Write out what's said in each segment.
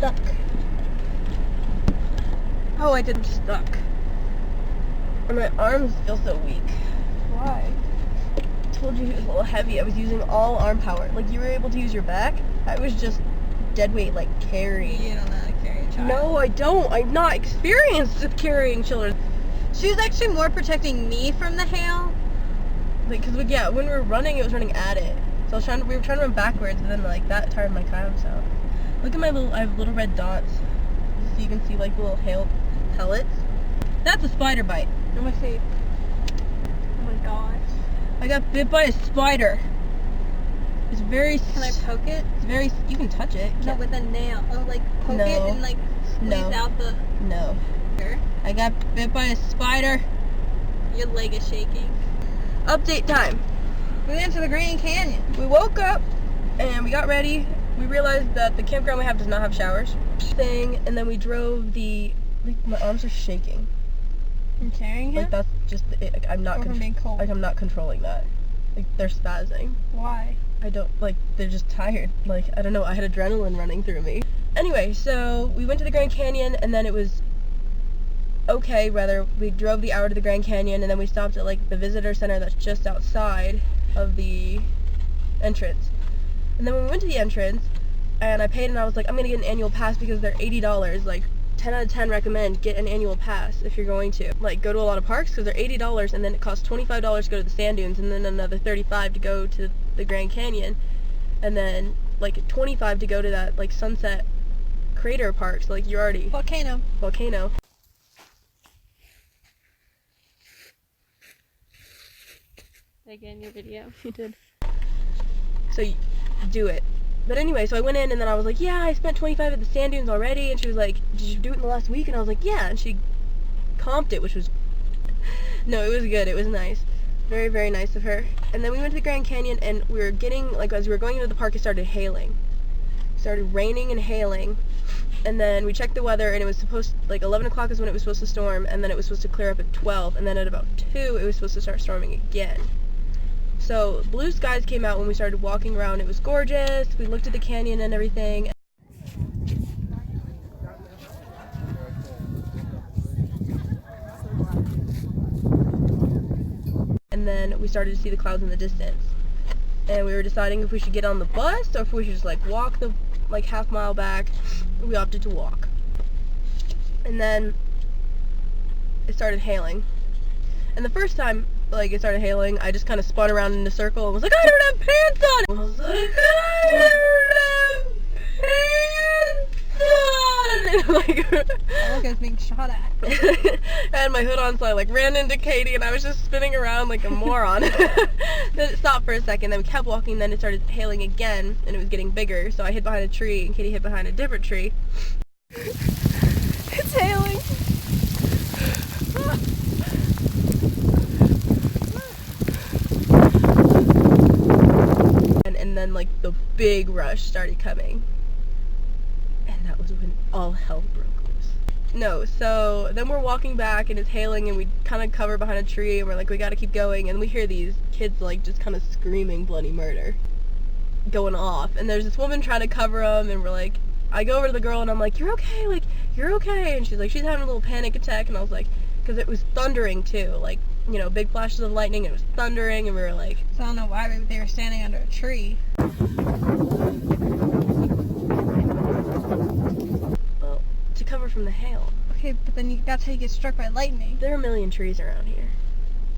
stuck. Oh, I didn't stuck. And my arms feel so weak. Why? I told you it was a little heavy. I was using all arm power. Like, you were able to use your back. I was just dead weight, like, carrying. You don't know how to carry a child. No, I don't. I'm not experienced with carrying children. She was actually more protecting me from the hail. Like, cause yeah, when we were running, it was running at it. So we were trying to run backwards, and then like that tired my calves out. Look at my I have little red dots, so you can see like little hail pellets. That's a spider bite. On my face. Oh my gosh. I got bit by a spider. It's very. Can I poke it? It's very. You can touch it. No, with a nail. Oh, like poke No. it and like squeeze out the. No. I got bit by a spider. Your leg is shaking. Update time. We went to the Grand Canyon. We woke up and we got ready. We realized that the campground we have does not have showers. And then we drove like, my arms are shaking. I'm carrying him? Like that's just it. Like, I'm not being cold. Like I'm not controlling that. Like they're spazzing. Why? I don't like they're just tired. Like I don't know, I had adrenaline running through me. Anyway, so we went to the Grand Canyon and then it was okay, rather, we drove the hour to the Grand Canyon and then we stopped at like the visitor center that's just outside of the entrance. And then when we went to the entrance and I paid and I was like, I'm gonna get an annual pass because they're $80. Like 10 out of 10 recommend get an annual pass if you're going to. Like go to a lot of parks because they're $80 and then it costs $25 to go to the sand dunes and then another $35 to go to the Grand Canyon and then like $25 to go to that like Sunset Crater Park. So like you're already Volcano. Again, your video. You did. So you do it. But anyway, so I went in and then I was like, yeah, I spent $25 at the sand dunes already. And she was like, did you do it in the last week? And I was like, yeah. And she comped it, which was, no, it was good. It was nice. Very, very nice of her. And then we went to the Grand Canyon and we were getting, like, as we were going into the park, it started hailing. It started raining and hailing. And then we checked the weather and it was like 11 o'clock is when it was supposed to storm. And then it was supposed to clear up at 12. And then at about 2, it was supposed to start storming again. So blue skies came out when we started walking around. It was gorgeous. We looked at the canyon and everything. And then we started to see the clouds in the distance. And we were deciding if we should get on the bus or if we should just like walk the like half mile back. We opted to walk. And then it started hailing. And the first time like it started hailing, I just kind of spun around in a circle and was like, I don't have pants on! I was like, I don't have pants on! And like, I was being shot at. I had my hood on, so I like ran into Katie and I was just spinning around like a moron. Then it stopped for a second, then we kept walking, then it started hailing again and it was getting bigger, so I hid behind a tree and Katie hid behind a different tree. It's hailing. And then like the big rush started coming. And that was when all hell broke loose. No, so then we're walking back and it's hailing and we kind of cover behind a tree and we're like, we gotta keep going, and we hear these kids like just kind of screaming bloody murder going off, and there's this woman trying to cover them, and we're like, I go over to the girl and I'm like, you're okay, like, you're okay, and she's like, she's having a little panic attack, and I was like, because it was thundering too, like, you know, big flashes of lightning, and it was thundering, and we were like, so I don't know why they were standing under a tree. well, to cover from the hail. Okay, but then that's how you get struck by lightning. There are a million trees around here,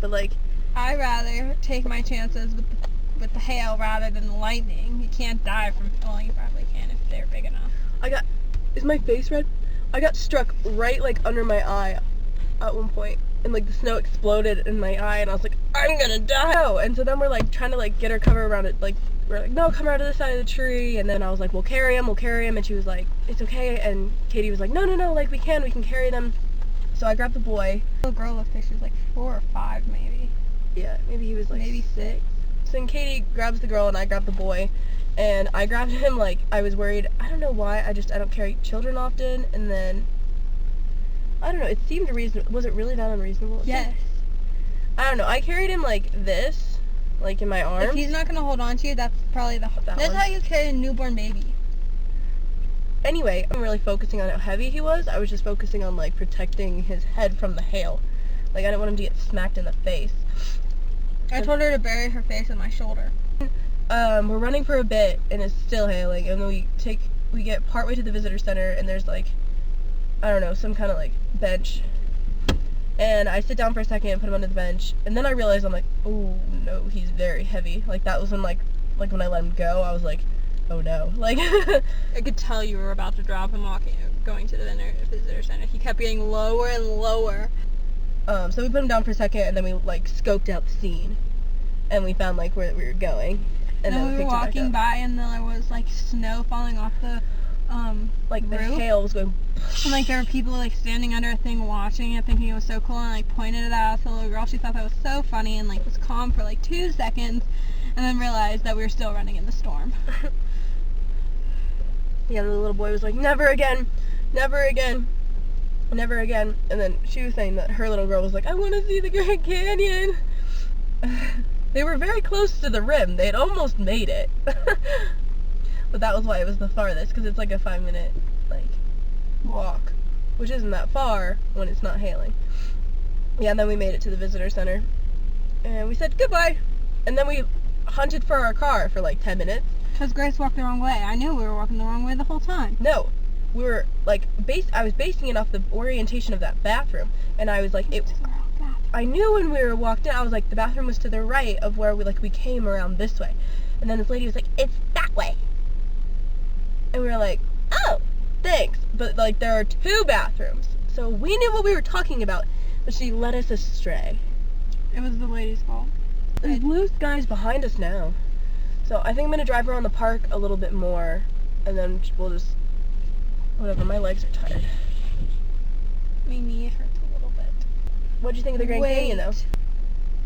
but like, I'd rather take my chances with the hail rather than the lightning. You can't die from, well, you probably can if they're big enough. is my face red? I got struck right like under my eye at one point, and like the snow exploded in my eye, and I was like, I'm gonna die. Oh, and so then we're like trying to like get her cover around it, like we're like, no, come out of the side of the tree, and then I was like, we'll carry him, and she was like, it's okay, and Katie was like, no, like we can carry them. So I grabbed the boy. The girl looked like she was like 4 or 5 maybe. Yeah, maybe he was like maybe 6. So then Katie grabs the girl and I grab the boy, and I grabbed him like I was worried. I don't know why, I don't carry children often, and then I don't know, it seemed reasonable. Was it really that unreasonable? Yes. I don't know, I carried him like this, like in my arms. If he's not going to hold on to you, that's probably that's how you carry a newborn baby. Anyway, I'm really focusing on how heavy he was. I was just focusing on like protecting his head from the hail. Like I didn't want him to get smacked in the face. I told her to bury her face in my shoulder. We're running for a bit and it's still hailing, and then we get partway to the visitor center and there's like, I don't know, some kind of like bench. And I sit down for a second and put him under the bench, and then I realize I'm like, oh no, he's very heavy. Like that was when like when I let him go, I was like, oh no. Like I could tell you were about to drop him going to the visitor center. He kept getting lower and lower. So we put him down for a second, and then we like scoped out the scene, and we found like where we were going. And then we were walking by, and then there was like snow falling off the like the roof. hail was going. And like there were people like standing under a thing watching it, thinking it was so cool, and like pointed it out to the little girl. She thought that was so funny, and like was calm for like 2 seconds, and then realized that we were still running in the storm. Yeah, the little boy was like, never again, never again, never again. And then she was saying that her little girl was like, I want to see the Grand Canyon. They were very close to the rim. They had almost made it. But that was why it was the farthest, because it's like a 5-minute like walk, which isn't that far when it's not hailing. Yeah, and then we made it to the visitor center, and we said goodbye, and then we hunted for our car for like 10 minutes. Because Grace walked the wrong way. I knew we were walking the wrong way the whole time. No, we were like I was basing it off the orientation of that bathroom, and I was like, I knew when we were walked in, I was like, the bathroom was to the right of where we came around this way, and then this lady was like, it's that way, and we were like, oh, thanks, but like there are 2 bathrooms, so we knew what we were talking about, but she led us astray. It was the lady's fault. There's blue skies behind us now. So I think I'm going to drive around the park a little bit more, and then we'll just, whatever, my legs are tired. My knee hurts a little bit. What'd you think of the Grand Canyon, though?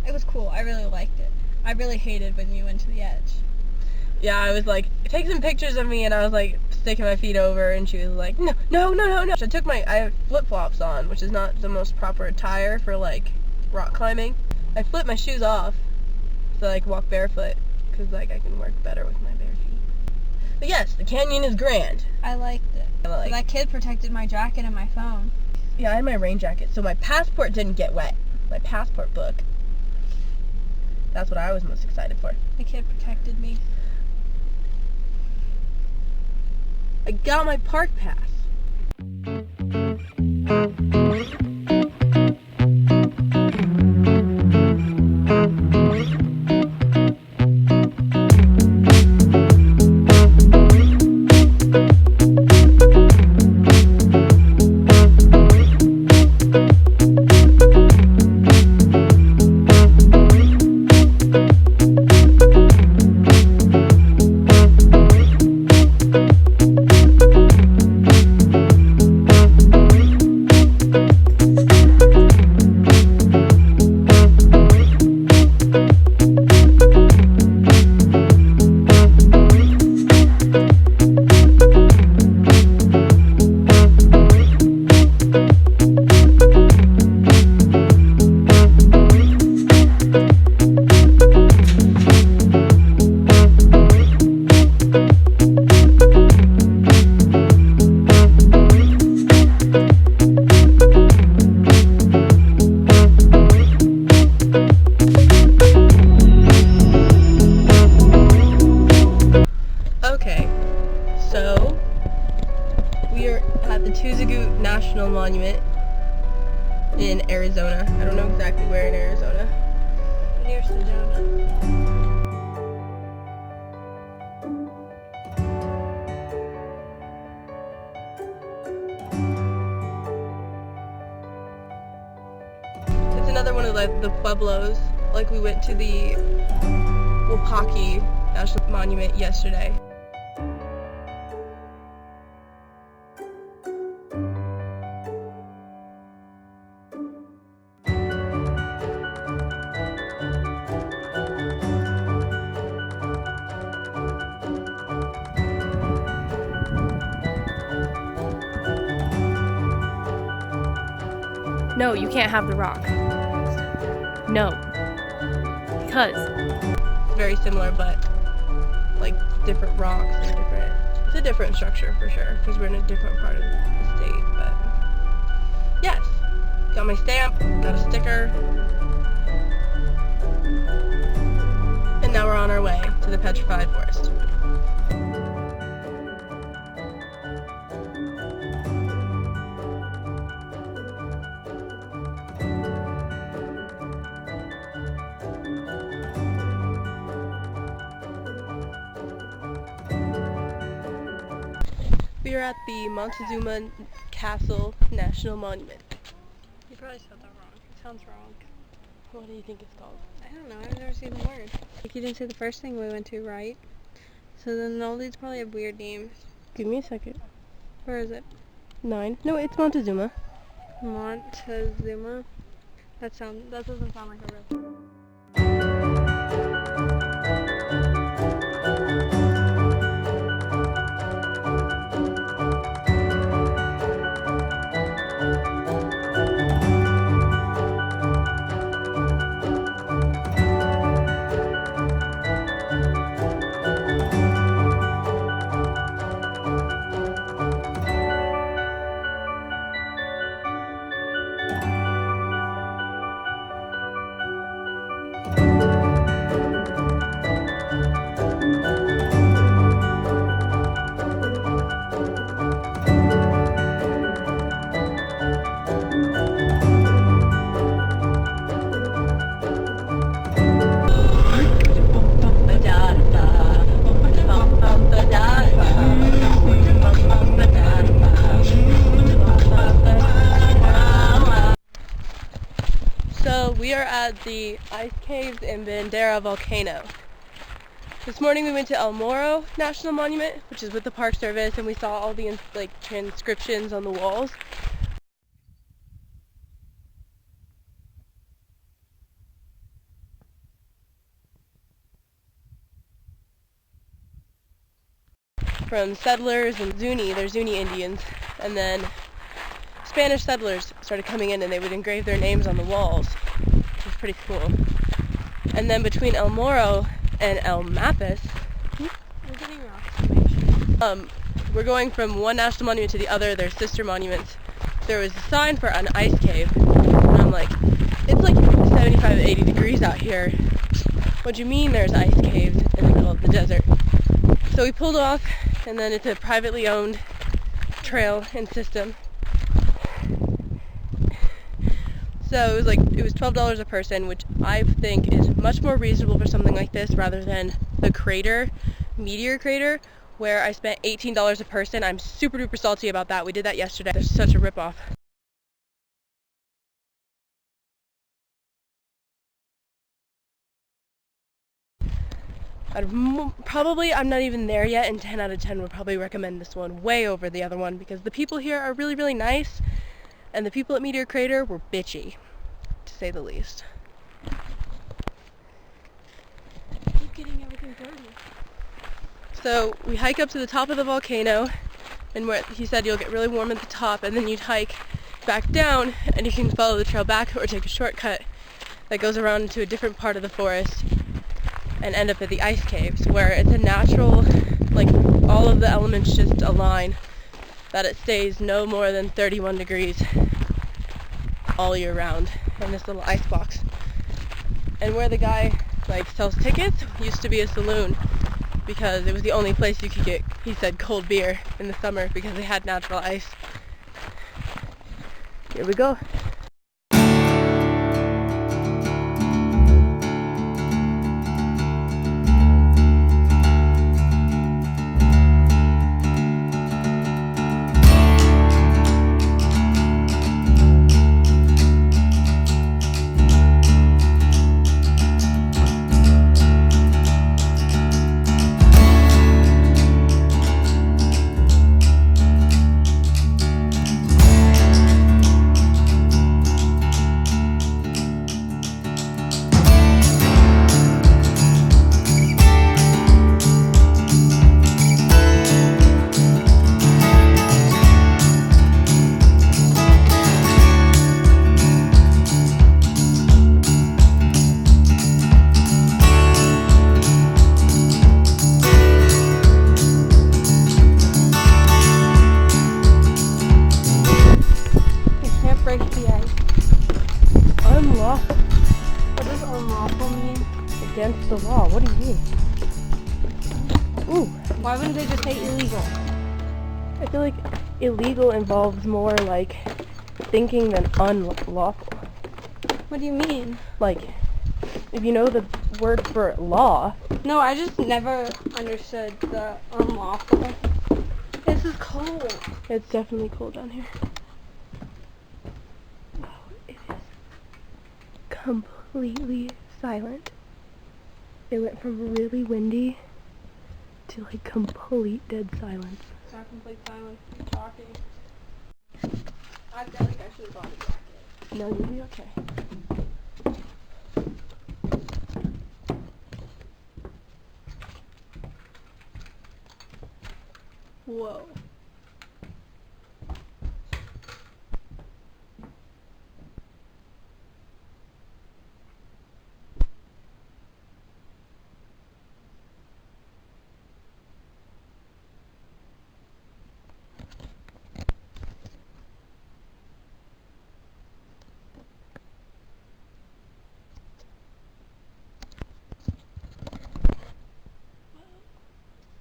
It was cool. I really liked it. I really hated when you went to the edge. Yeah, I was like, take some pictures of me, and I was like, sticking my feet over, and she was like, no. I have flip-flops on, which is not the most proper attire for, like, rock climbing. I flipped my shoes off so I can walk barefoot, because like I can work better with my bare feet. But yes, the canyon is grand. I liked it. That kid protected my jacket and my phone. Yeah, I had my rain jacket, so my passport didn't get wet. My passport book. That's what I was most excited for. The kid protected me. I got my park pass. National Monument in Arizona. I don't know exactly where in Arizona. Near Sedona. It's another one of the pueblos. Like we went to the Wapaki National Monument yesterday. No, you can't have the rock. No. Because. Very similar, but like different rocks and different It's a different structure for sure, because we're in a different part of the state, but yes. Got my stamp, got a sticker, and now we're on our way to the Petrified Forest. We are at the Montezuma Castle National Monument. You probably said that wrong. It sounds wrong. What do you think it's called? I don't know. I've never seen the word. Like, you didn't say the first thing we went to, right? So then all these probably have weird names. Give me a second. Where is it? 9. No, it's Montezuma. Montezuma. That doesn't sound like a real. So we are at the ice caves in Bandera Volcano. This morning we went to El Morro National Monument, which is with the Park Service, and we saw all the transcriptions on the walls. From settlers and Zuni, they're Zuni Indians, and then Spanish settlers started coming in and they would engrave their names on the walls, which was pretty cool. And then between El Morro and El Mapas, We're getting rock information. we're going from one national monument to the other, they're sister monuments. There was a sign for an ice cave, and I'm like, it's like 75 to 80 degrees out here. What do you mean there's ice caves in the middle of the desert? So we pulled off, and then it's a privately owned trail and system. So it was $12 a person, which I think is much more reasonable for something like this rather than the Meteor Crater, where I spent $18 a person. I'm super duper salty about that. We did that yesterday. There's such a ripoff. I'm not even there yet, and 10 out of 10 would probably recommend this one way over the other one because the people here are really, really nice. And the people at Meteor Crater were bitchy, to say the least. Keep getting everything dirty. So we hike up to the top of the volcano, and where he said you'll get really warm at the top, and then you'd hike back down, and you can follow the trail back or take a shortcut that goes around into a different part of the forest and end up at the ice caves, where it's a natural, all of the elements just align, that it stays no more than 31 degrees all year round in this little ice box. And where the guy sells tickets used to be a saloon because it was the only place you could get, he said, cold beer in the summer because they had natural ice. Here we go. Why wouldn't they just say illegal? I feel like illegal involves more like thinking than unlawful. What do you mean? Like, if you know the word for law. No, I just never understood the unlawful. This is cold. It's definitely cold down here. Oh, it is completely silent. It went from really windy to like complete dead silence. It's not complete silence. You're talking. I feel like I should have bought a jacket. No, you'll be okay. Whoa.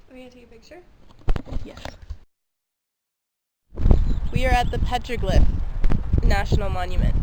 Are we gonna take a picture? Yes. We are at the Petroglyph National Monument.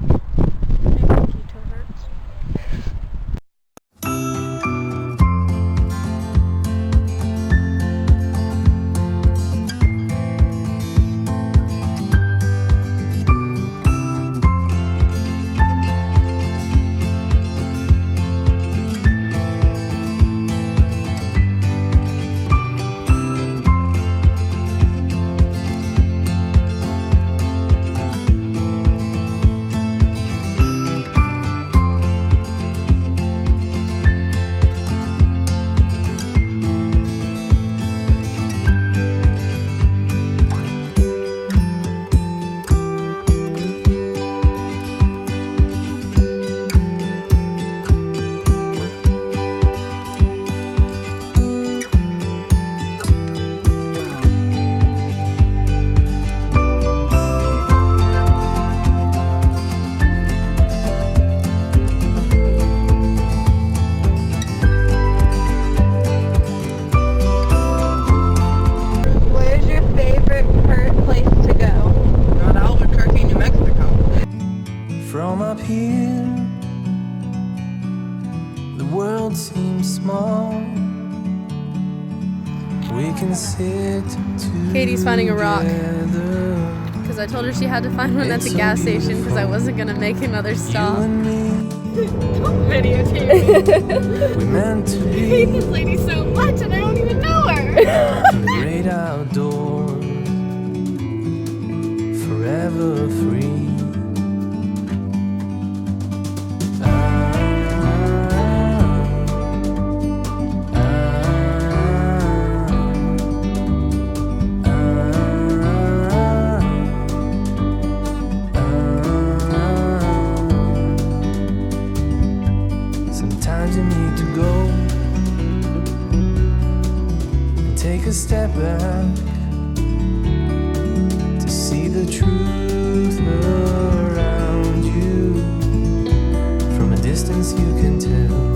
From up here, the world seems small. We can sit together. Katie's finding a rock. Because I told her she had to find one at the gas station because I wasn't going to make another stop. You and me, Don't videotape we meant to me. I be hate this lady so much and I don't even know her. in the great outdoors, forever free. Sometimes you need to go and take a step back to see the truth around you. From a distance you can tell